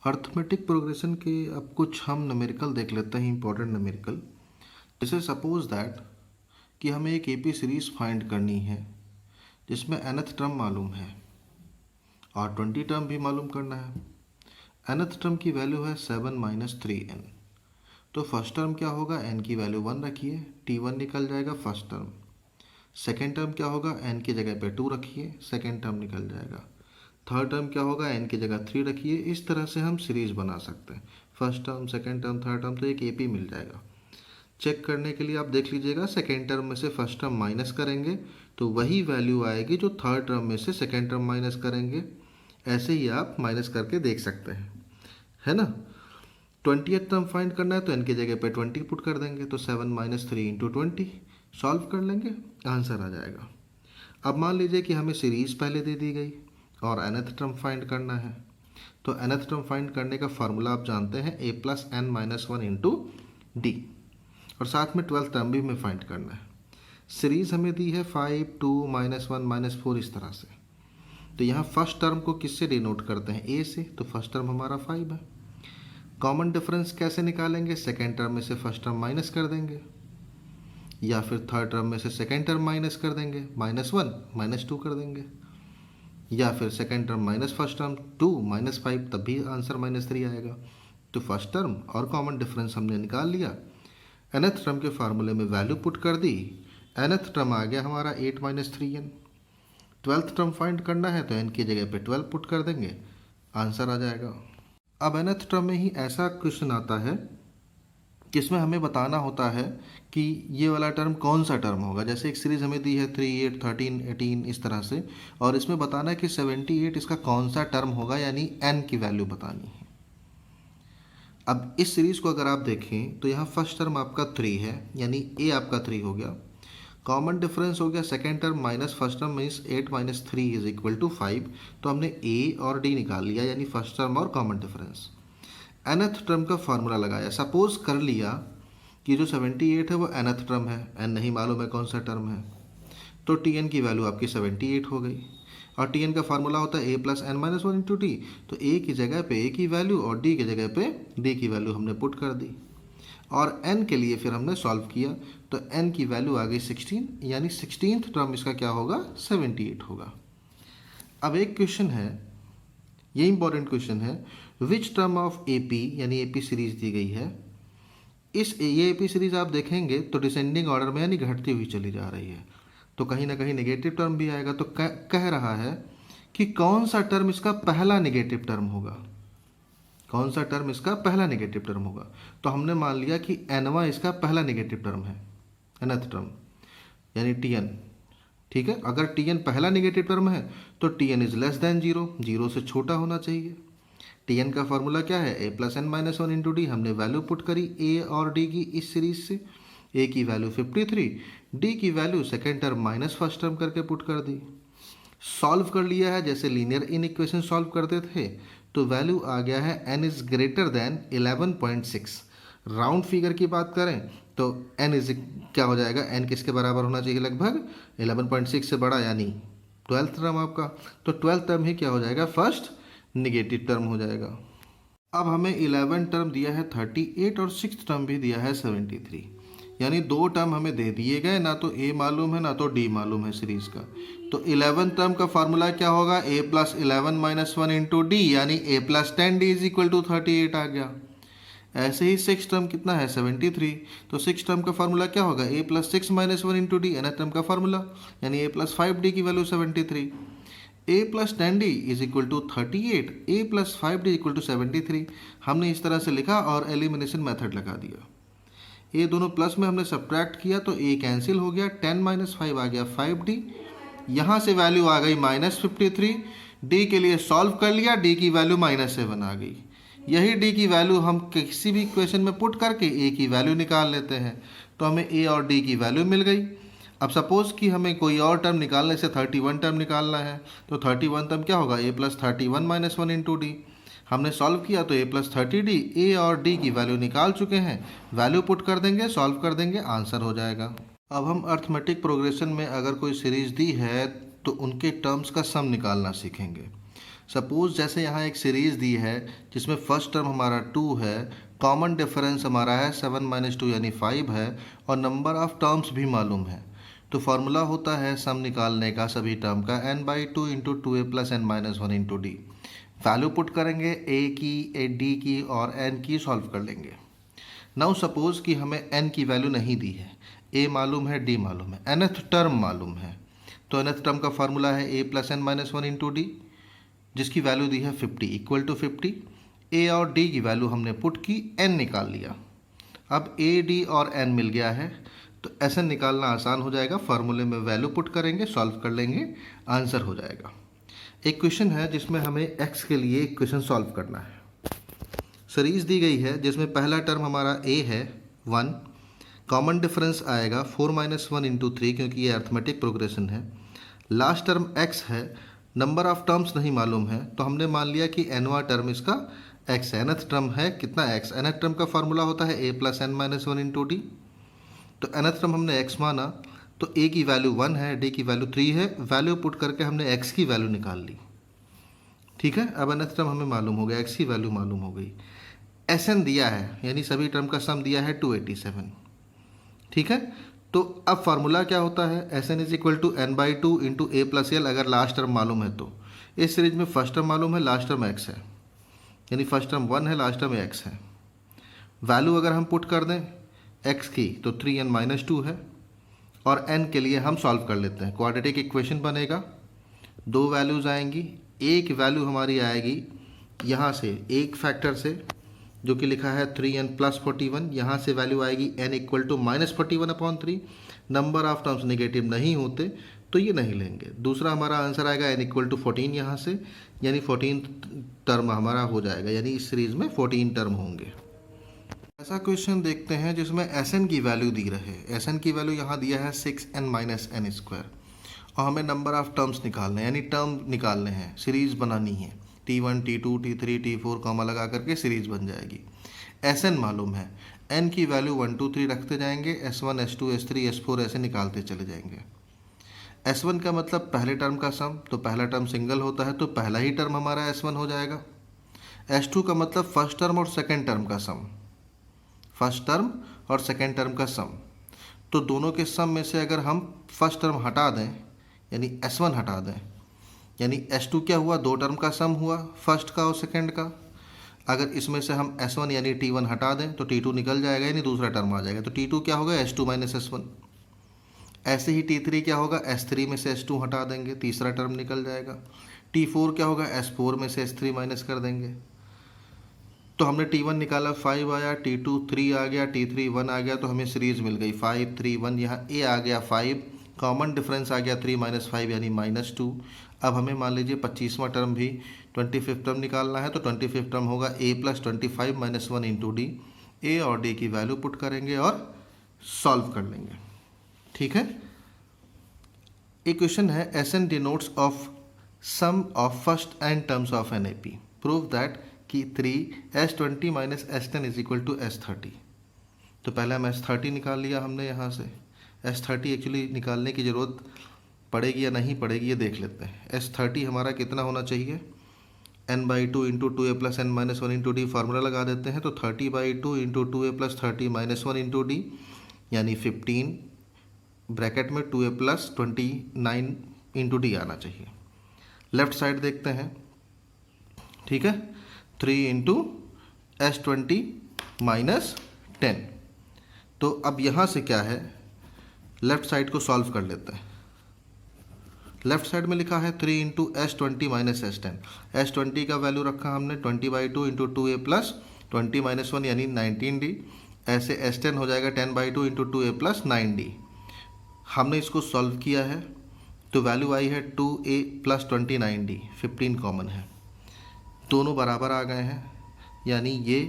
Arithmetic progression के अब कुछ हम न्यूमेरिकल देख लेते हैं, इंपॉर्टेंट न्यूमेरिकल। जैसे सपोज दैट कि हमें एक एपी सीरीज फाइंड करनी है जिसमें nth टर्म मालूम है और 20 टर्म भी मालूम करना है। nth टर्म की वैल्यू है 7 - 3n। तो फर्स्ट टर्म क्या होगा, n की वैल्यू 1 रखिए, t1 निकल जाएगा फर्स्ट टर्म। सेकेंड टर्म क्या होगा, n की जगह पे 2 रखिए, सेकेंड टर्म निकल जाएगा। थर्ड टर्म क्या होगा, n की जगह 3 रखिए। इस तरह से हम सीरीज बना सकते हैं, first term, second term, third term, तो एक एपी मिल जाएगा। चेक करने के लिए आप देख लीजिएगा, सेकेंड टर्म में से फर्स्ट टर्म माइनस करेंगे तो वही वैल्यू आएगी जो थर्ड टर्म में से सेकेंड टर्म माइनस करेंगे। ऐसे ही आप माइनस करके देख सकते हैं, है ना। 20th टर्म फाइंड करना है तो n की जगह पे 20 पुट कर देंगे, तो 7 - 3 × 20 सॉल्व कर लेंगे, आंसर आ जाएगा। अब मान लीजिए कि हमें सीरीज पहले दे दी गई और nth टर्म फाइंड करना है। तो nth टर्म फाइंड करने का फार्मूला आप जानते हैं, a + n - 1 × d, और साथ में 12th टर्म भी हमें फाइंड करना है। सीरीज हमें दी है 5, 2, -1, -4 इस तरह से। तो यहाँ फर्स्ट टर्म को किससे डिनोट करते हैं, a से, तो फर्स्ट टर्म हमारा 5 है। कॉमन डिफरेंस कैसे निकालेंगे, सेकेंड टर्म में से फर्स्ट टर्म माइनस कर देंगे या फिर थर्ड टर्म में से सेकेंड टर्म माइनस कर देंगे, -1 -2 कर देंगे, या फिर second term minus first term 2 -5, तब भी आंसर -3 आएगा। तो फर्स्ट टर्म और कॉमन डिफरेंस हमने निकाल लिया, nth टर्म के फार्मूले में वैल्यू पुट कर दी, nth टर्म आ गया हमारा 8 - 3n। 12th टर्म फाइंड करना है तो n की जगह पे 12 पुट कर देंगे, आंसर आ जाएगा। अब nth टर्म में ही ऐसा क्वेश्चन आता है जिसमें हमें बताना होता है कि ये वाला टर्म कौन सा टर्म होगा। जैसे एक सीरीज़ हमें दी है 3, 8, 13, 18 इस तरह से, और इसमें बताना है कि 78 इसका कौन सा टर्म होगा, यानी n की वैल्यू बतानी है। अब इस सीरीज़ को अगर आप देखें तो यहाँ फर्स्ट टर्म आपका 3 है, यानी a आपका 3 हो गया। कॉमन डिफरेंस हो गया second term minus first term, means 8 - 3 = 5। तो हमने a और d निकाल लिया, यानी फर्स्ट टर्म और कॉमन डिफरेंस। nth टर्म का फार्मूला लगाया, सपोज कर लिया कि जो 78 है वो nth टर्म है, n नहीं मालूम है कौन सा टर्म है, तो tn की वैल्यू आपकी 78 हो गई। और tn का फार्मूला होता है a + n - 1 × d। तो a की जगह पे a की वैल्यू और d की जगह पे d की वैल्यू हमने पुट कर दी, और n के लिए फिर हमने सॉल्व किया तो n की वैल्यू आ गई 16, यानी 16th टर्म इसका क्या होगा, 78 होगा। अब एक क्वेश्चन है, ये इंपॉर्टेंट क्वेश्चन है, विच टर्म ऑफ एपी, यानी एपी सीरीज दी गई है। ये एपी सीरीज आप देखेंगे तो डिसेंडिंग ऑर्डर में यानी घटती हुई चली जा रही है, तो कहीं ना कहीं नेगेटिव टर्म भी आएगा। तो कह रहा है कि कौन सा टर्म इसका पहला नेगेटिव टर्म होगा, कौन सा टर्म इसका पहला नेगेटिव टर्म होगा। तो हमने मान लिया कि nवां इसका पहला नेगेटिव टर्म है, nth टर्म, यानी tn। ठीक है, अगर tn पहला नेगेटिव टर्म है तो tn इज लेस देन 0, 0 से छोटा होना चाहिए। tn का फार्मूला क्या है, a + n - 1 × d। हमने वैल्यू पुट करी a और d की इस सीरीज से, a की वैल्यू 53, d की value second term minus first term करके पुट कर दी। सॉल्व कर लिया है, जैसे लीनियर इन इक्वेशन सॉल्व करते थे। तो वैल्यू आ गया है n is greater than 11.6। Round figure की बात करें तो n इज क्या हो जाएगा, n किसके बराबर होना चाहिए, लगभग 11.6 से बड़ा, यानी 12th टर्म आपका। तो 12th टर्म ही क्या हो जाएगा, फर्स्ट नेगेटिव टर्म हो जाएगा। अब हमें 11 टर्म दिया है 38 और 6th टर्म भी दिया है 73, यानी दो टर्म हमें दे दिए गए, ना तो a मालूम है ना तो d मालूम है सीरीज का। तो 11 टर्म का फार्मूला क्या होगा, a + 11 - 1 × d, यानी a + 10d = 38 आ गया। ऐसे ही 6th टर्म कितना है, 73। तो 6th टर्म का फार्मूला क्या होगा, a + 6 - 1 × d, nth टर्म का फार्मूला, यानी a + 5d की value 73। a + 10d = 38, a + 5d = 73। हमने इस तरह से लिखा और एलिमिनेशन मेथड लगा दिया। ये दोनों प्लस में हमने सब्ट्रैक्ट किया तो a कैंसिल हो गया, 10 - 5 आ गया 5d। यहाँ से वैल्यू आ गई -53। d के लिए सॉल्व कर लिया, d की वैल्यू -7 आ गई। यही d की वैल्यू हम किसी भी इक्वेशन में पुट करके a की वैल्यू निकाल लेते हैं, तो हमें a और d की वैल्यू मिल गई। अब सपोज़ कि हमें कोई और टर्म निकालने से 31 टर्म निकालना है, तो 31 टर्म क्या होगा, a + 31 - 1 × d। हमने सॉल्व किया तो a + 30d, a और d की वैल्यू निकाल चुके हैं, वैल्यू पुट कर देंगे, सॉल्व कर देंगे, आंसर हो जाएगा। अब हम अर्थमेटिक प्रोग्रेशन में अगर कोई सीरीज दी है तो उनके टर्म्स का सम निकालना सीखेंगे। सपोज जैसे यहाँ एक सीरीज़ दी है जिसमें फर्स्ट टर्म हमारा 2 है, कॉमन डिफरेंस हमारा है 7 माइनस 2 यानी 5 है, और नंबर ऑफ टर्म्स भी मालूम है। तो फार्मूला होता है सम निकालने का सभी टर्म का n/2 into 2a plus n minus 1 into D. Value put करेंगे a की, d की और n की, सॉल्व कर लेंगे। नाउ सपोज कि हमें n की वैल्यू नहीं दी है, a मालूम है, d मालूम है, nth टर्म मालूम है। तो nth टर्म का फार्मूला है a plus n minus 1 into D, जिसकी वैल्यू दी है 50 इक्वल टू 50। a और d की वैल्यू हमने पुट की, n निकाल लिया। अब a, d और n मिल गया है, तो Sn निकालना आसान हो जाएगा। फार्मूले में वैल्यू पुट करेंगे, सॉल्व कर लेंगे, आंसर हो जाएगा। एक क्वेश्चन है जिसमें हमें x के लिए इक्वेशन सॉल्व करना है। सीरीज दी गई है जिसमें पहला टर्म हमारा a है 1, कॉमन डिफरेंस आएगा 4 माइनस 1 इंटू 3 क्योंकि ये अर्थमेटिक प्रोग्रेशन है। लास्ट टर्म x है, नंबर ऑफ टर्म्स नहीं मालूम है, तो हमने मान लिया कि nवां टर्म इसका x है। nth टर्म है कितना x, nth टर्म का फार्मूला होता है a plus n minus 1 into D. तो nth टर्म हमने x माना, तो a की वैल्यू 1 है, d की वैल्यू 3 है। वैल्यू पुट करके हमने x की वैल्यू निकाल ली। ठीक है, अब nth टर्म हमें मालूम हो गया, x की वैल्यू मालूम हो गई। Sn दिया है, यानी सभी टर्म का सम दिया है 287। ठीक है, तो अब फार्मूला क्या होता है, Sn is equal to n/2 into a plus L, अगर लास्ट टर्म मालूम है तो। इस सीरीज में फर्स्ट टर्म मालूम है, लास्ट टर्म x है, यानी फर्स्ट टर्म 1 है, लास्ट टर्म x है। वैल्यू अगर हम पुट कर दें x की तो 3n माइनस 2 है, और n के लिए हम सॉल्व कर लेते हैं। क्वाड्रेटिक इक्वेशन बनेगा, दो वैल्यूज आएंगी। एक वैल्यू हमारी आएगी यहाँ से एक फैक्टर से, जो कि लिखा है 3n प्लस 41। यहाँ से वैल्यू आएगी n equal to minus 41/3। Number of terms negative नहीं होते तो ये नहीं लेंगे। दूसरा हमारा आंसर आएगा n इक्वल टू 14 यहाँ से, यानी 14 टर्म हमारा हो जाएगा, यानी इस सीरीज में 14 टर्म होंगे। ऐसा क्वेश्चन देखते हैं जिसमें Sn की वैल्यू दी रहे। Sn की वैल्यू यहाँ दिया है 6n माइनस n स्क्वायर, और हमें नंबर ऑफ टर्म्स निकालने हैं, यानी टर्म निकालने हैं, सीरीज बनानी है। T1, T2, T3, T4 comma लगा करके सीरीज बन जाएगी। Sn मालूम है, n की वैल्यू 1, 2, 3 रखते जाएंगे, S1, S2, S3, S4 ऐसे निकालते चले जाएंगे। S1 का मतलब पहले टर्म का सम, तो पहला टर्म सिंगल होता है तो पहला ही टर्म हमारा S1 हो जाएगा। S2 का मतलब फर्स्ट टर्म और सेकेंड टर्म का सम, फर्स्ट टर्म और सेकेंड टर्म का सम। तो दोनों के सम में से अगर हम फर्स्ट टर्म हटा दें, यानी S1 हटा दें, यानी S2 क्या हुआ, दो टर्म का सम हुआ, फर्स्ट का और सेकंड का। अगर इसमें से हम S1 यानी T1 हटा दें तो T2 निकल जाएगा, यानी दूसरा टर्म आ जाएगा। तो T2 क्या होगा, S2 माइनस S1। ऐसे ही T3 क्या होगा, S3 में से S2 हटा देंगे, तीसरा टर्म निकल जाएगा। T4 क्या होगा, S4 में से S3 माइनस कर देंगे। तो हमने T1 निकाला, 5 आया, T2 3 आ गया, T3 1 आ गया, तो हमें सीरीज मिल गई 5, 3, 1। यहाँ A आ गया 5, कॉमन डिफरेंस आ गया 3 माइनस 5 यानी -2। अब हमें मान लीजिए 25वां टर्म भी 25th टर्म निकालना है, तो 25th टर्म होगा a plus 25 minus 1 into D. A और डी की वैल्यू पुट करेंगे और सॉल्व कर लेंगे। ठीक है, एक क्वेश्चन है, Sn denotes of sum of first n terms of an AP। Prove that कि 3 S20 minus S10 is equal to S30। तो पहले हम S30 निकाल लिया हमने यहाँ से। S30 एक्चुअली निकालने की ज़रूरत पड़ेगी या नहीं पड़ेगी ये देख लेते हैं। S30 हमारा कितना होना चाहिए, n/2 into 2a plus n minus 1 into D. Formula लगा देते हैं, तो 30/2 into 2a plus 30 minus 1 into D, यानी 15 ब्रैकेट में 2a प्लस 29 इंटू डी आना चाहिए। लेफ्ट साइड देखते हैं, ठीक है, 3 इंटू S20 माइनस 10। तो अब यहाँ से क्या है, लेफ्ट साइड को सॉल्व कर लेते हैं। लेफ्ट साइड में लिखा है 3 into S20 minus S10। S20 का वैल्यू रखा हमने 20/2 इंटू 2a प्लस 20 माइनस 1 यानी 19d। ऐसे S10 हो जाएगा 10/2 इंटू 2a प्लस 9d। हमने इसको सॉल्व किया है तो वैल्यू आई है 2a प्लस 29d, 15 कॉमन है, दोनों बराबर आ गए हैं, यानी ये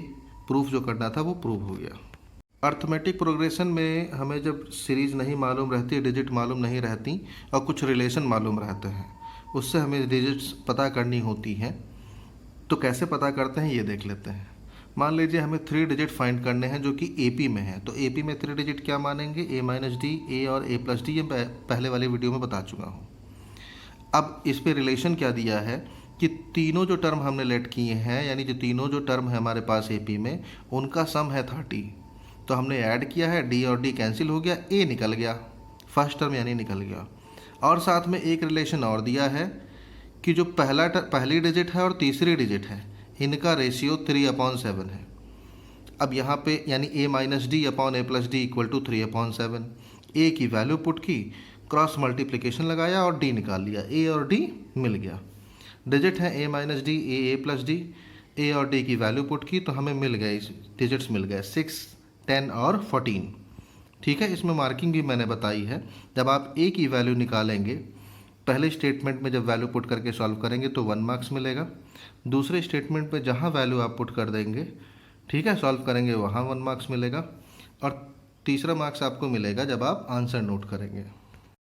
प्रूफ जो करना था वो प्रूव हो गया। अर्थमेटिक प्रोग्रेशन में हमें जब सीरीज़ नहीं मालूम रहती, डिजिट मालूम नहीं रहती और कुछ रिलेशन मालूम रहते हैं, उससे हमें डिजिट्स पता करनी होती हैं। तो कैसे पता करते हैं ये देख लेते हैं। मान लीजिए हमें 3 डिजिट फाइंड करने हैं जो कि AP में है, तो AP में 3 डिजिट क्या मानेंगे, a माइनस डी, a और a प्लस डी, ये पहले वाले वीडियो में बता चुका हूँ। अब इस पर रिलेशन क्या दिया है कि तीनों जो टर्म हमने लेट किए हैं, यानी जो तीनों जो टर्म है हमारे पास एपी में, उनका सम है 30। तो हमने ऐड किया है, डी और डी कैंसिल हो गया, ए निकल गया, फर्स्ट टर्म यानी निकल गया। और साथ में एक रिलेशन और दिया है कि जो पहली डिजिट है और तीसरी डिजिट है, इनका रेशियो 3/7 है। अब यहाँ पे यानी a minus D upon A plus D equal to 3/7। A की वैल्यू पुट की, क्रॉस मल्टीप्लिकेशन लगाया और डी निकाल लिया, ए और डी मिल गया। डिजिट है a minus D, A plus D, A और डी की वैल्यू पुट की तो हमें मिल गए, डिजिट्स मिल गए 6, 10 और 14। ठीक है, इसमें मार्किंग भी मैंने बताई है। जब आप ए की वैल्यू निकालेंगे, पहले स्टेटमेंट में जब वैल्यू पुट करके सॉल्व करेंगे तो 1 मार्क्स मिलेगा। दूसरे स्टेटमेंट में जहाँ वैल्यू आप पुट कर देंगे, ठीक है, सॉल्व करेंगे, वहाँ 1 मार्क्स मिलेगा। और तीसरा मार्क्स आपको मिलेगा जब आप आंसर नोट करेंगे।